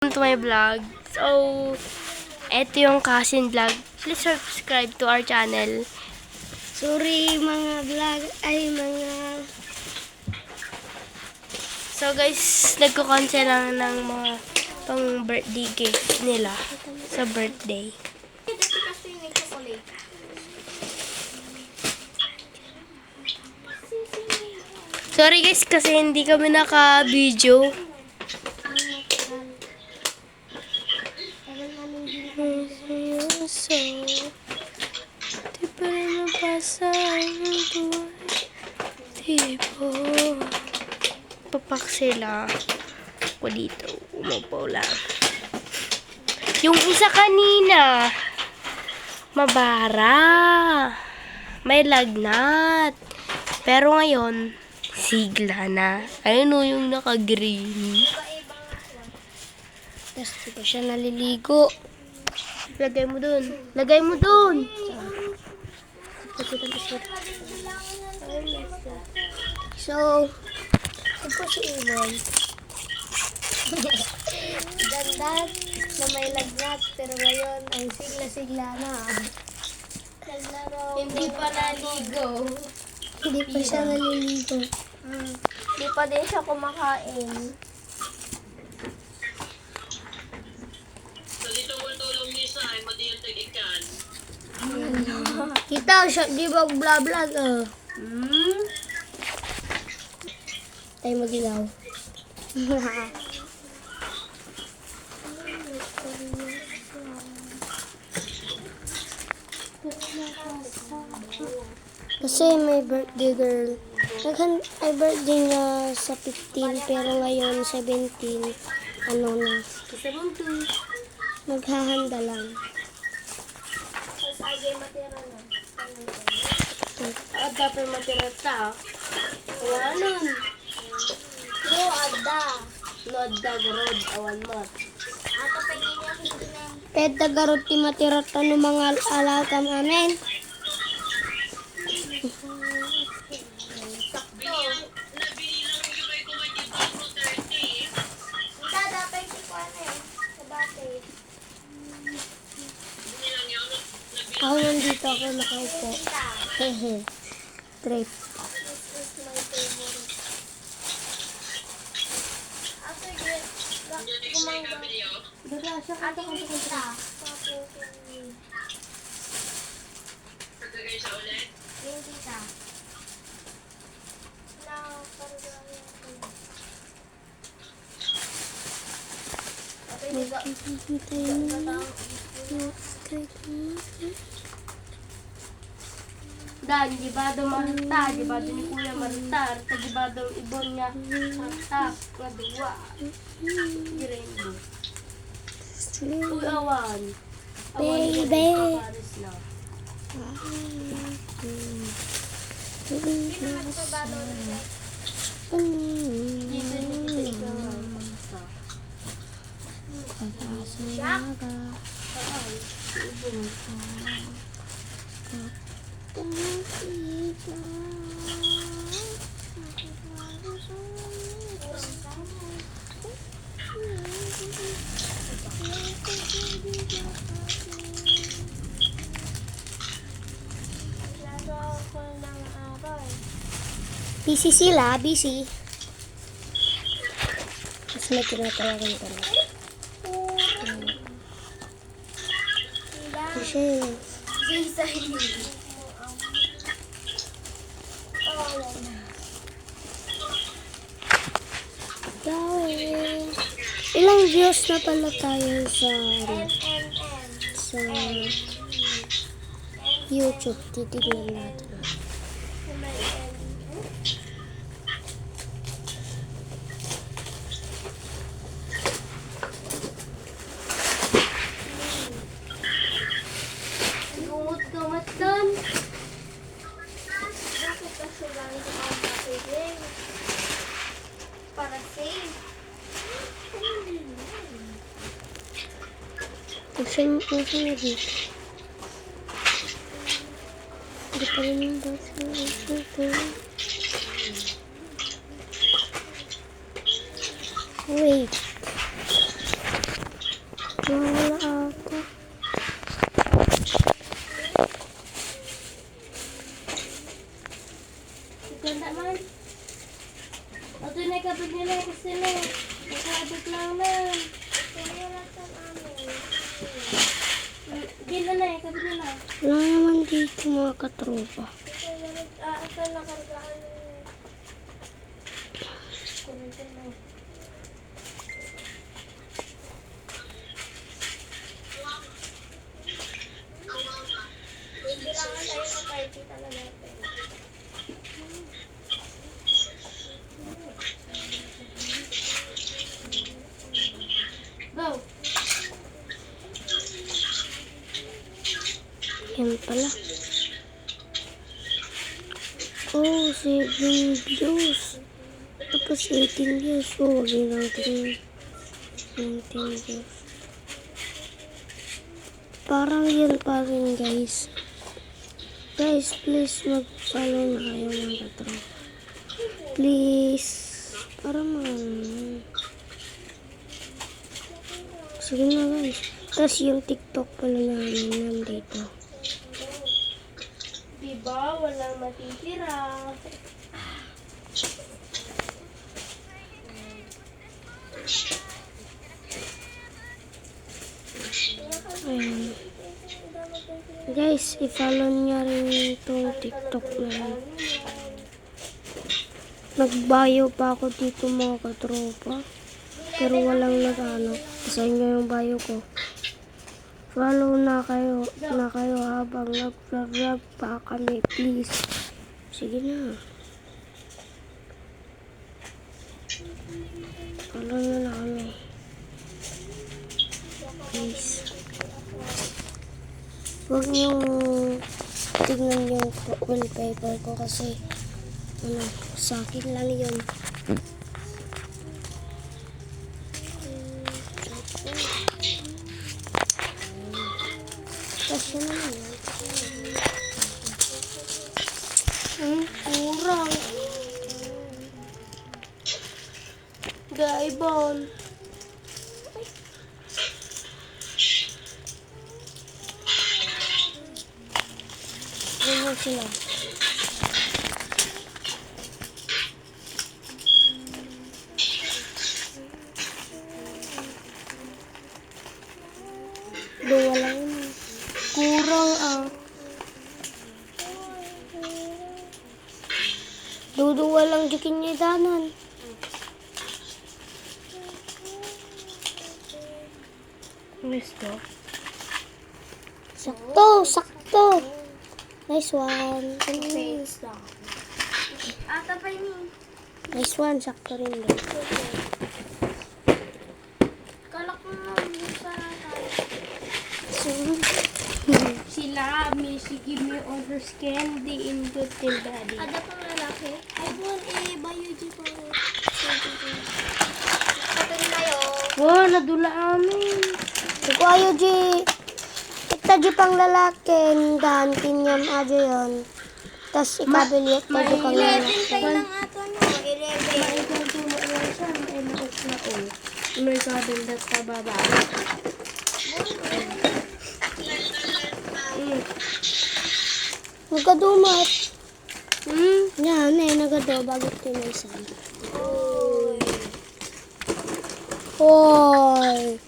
To my vlog. So, eto yung cousin vlog. Please subscribe to our channel. Sorry mga vlog, mga... So guys, nagko-cancel lang ng mga pang birthday gift nila sa birthday. Sorry guys kasi hindi kami naka-video. So, di pa rin mapasa ang buhay. Di po. Papak sila. Ako dito. Umupaw lang. Yung isa kanina, mabara. May lagnat. Pero ngayon, sigla na. Ayun o yung naka-green. Tapos di pa siya naliligo. Lagay mo dun. Lagay mo dun. So, ito si Ibon. Ganda na may lagnat, pero ngayon ang sigla-sigla na. Hindi pa naligo. Hindi pa siya naliligo. Hindi pa din siya kumakain. Kita siya, di ba vlog-vlog? Tayo magilaw. Kasi may birthday girl. Ay birthday niya sa 15 pero ngayon 17. Ano na? Maghahanda lang. At dapat matira ta. Wala nun. No, ada. Lod dagrod awan mat. Pwede tagarot ti matirata ng mga alakam amin. Ako nandito ako nakaupo. Hehe. Trip. Dan, di ba daw Marta? Di ba daw ni Kuya Marta? Di ba daw ibon niya Marta? Nga duwa. Di rainbow. Uy, awan. Awan ko Baby. Paris na. Dito ni ikaw ang basta. Ay, ibon. Busy sila, busy. Mas may tinatawagan ko na. Kasi, ilang views na pala tayo sa YouTube. Titignan natin. Gumot-gumot doon. Para safe. Usan na dito. Hindi pa rin yung basa. Wait. Wala ata. Ganda man. O, ito na ikabit nila kasi na. Ikabit lang na. Gila na, ikabit nila. Wala naman dito mga katropa. Ito na kargaan. Kulitin na. Bilangan tayo ng party talaga. Go! Yan pala. Oh, 7 views. Tapos 18 views. Oh, wag yun natin 19 views. Parang yan pa rin, guys. Guys, please mag-follow na kayo mga katropa. Please. Para sige na, guys. Tapos yung TikTok pala namin nandito. Diba? Walang matitira. Ayan. Guys, i-follow niya rin itong TikTok namin. Nag-bio pa ako dito mga katropa. Pero walang nag-ano. Sa inyo yung bio ko. Follow na kayo habang nag-vlog pa kami, please. Sige na. Follow na kami. Please. Huwag niyong tignan yung wallpaper ko kasi sa akin lang yun. Kasi naman yun. Kurang. Gaibon. Ganyan sila. Dua lang yun. Kurang ah. Duduwa lang jukin niya danan. Gusto? Sakto, sakto. Nice one. Face lang. Ata pa yun. Nice one, sakto rin din. Kalak mo nga sa sila, Missy, give me orders candy in good till daddy. Ada pang lalaki? Ay, buwan bayo po. Kapag tayo. Oh, nadula amin. Iko ayo ji. Kita ji pang lalaki. Dan kinyam aja yon. Tas ikabilit pa ji pang 11 lalaki. kayo lang ato no. 11. Maikang tulo lang siya, may maok na o. May kabendat sa baba. Nagkadumat. Hmm? Yan nagado bago tinisan. Oy. Hoy.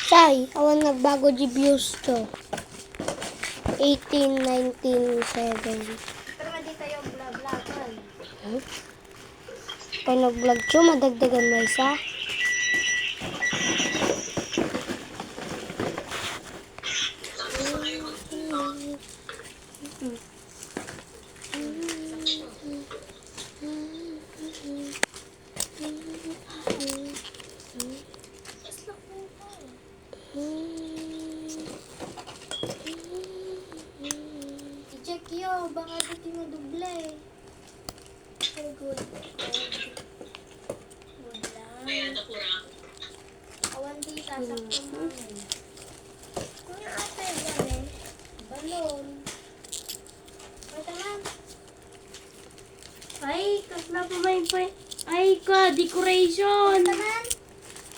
Say, awan nagbago di views to. 18, 19, 7. Pero hindi tayo vlog-vlogan. Pag nag-vlog siya, madagdagan na isa. I-check yo, baka dito mo duble. Very good. Good lang. Awan di sasakto mo. Kung yung ate yan balon. Pwede man. na pamaypay. Ay ka, decoration. Naman.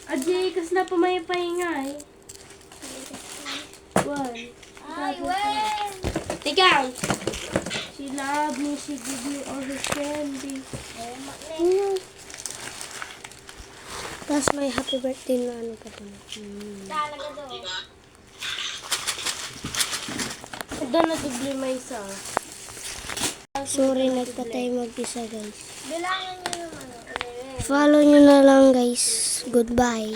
Ajay, kas na pamaypay nga eh. One. Ay, wen. Ikaw. She loved me, she gave me all her candy. Tapos may happy birthday na ano pa doon. Talaga daw. Doon na dubli may isa. Sorry, nagtatay mag-isa guys. Bilangan niyo yung ano. Follow nyo na lang guys. Goodbye.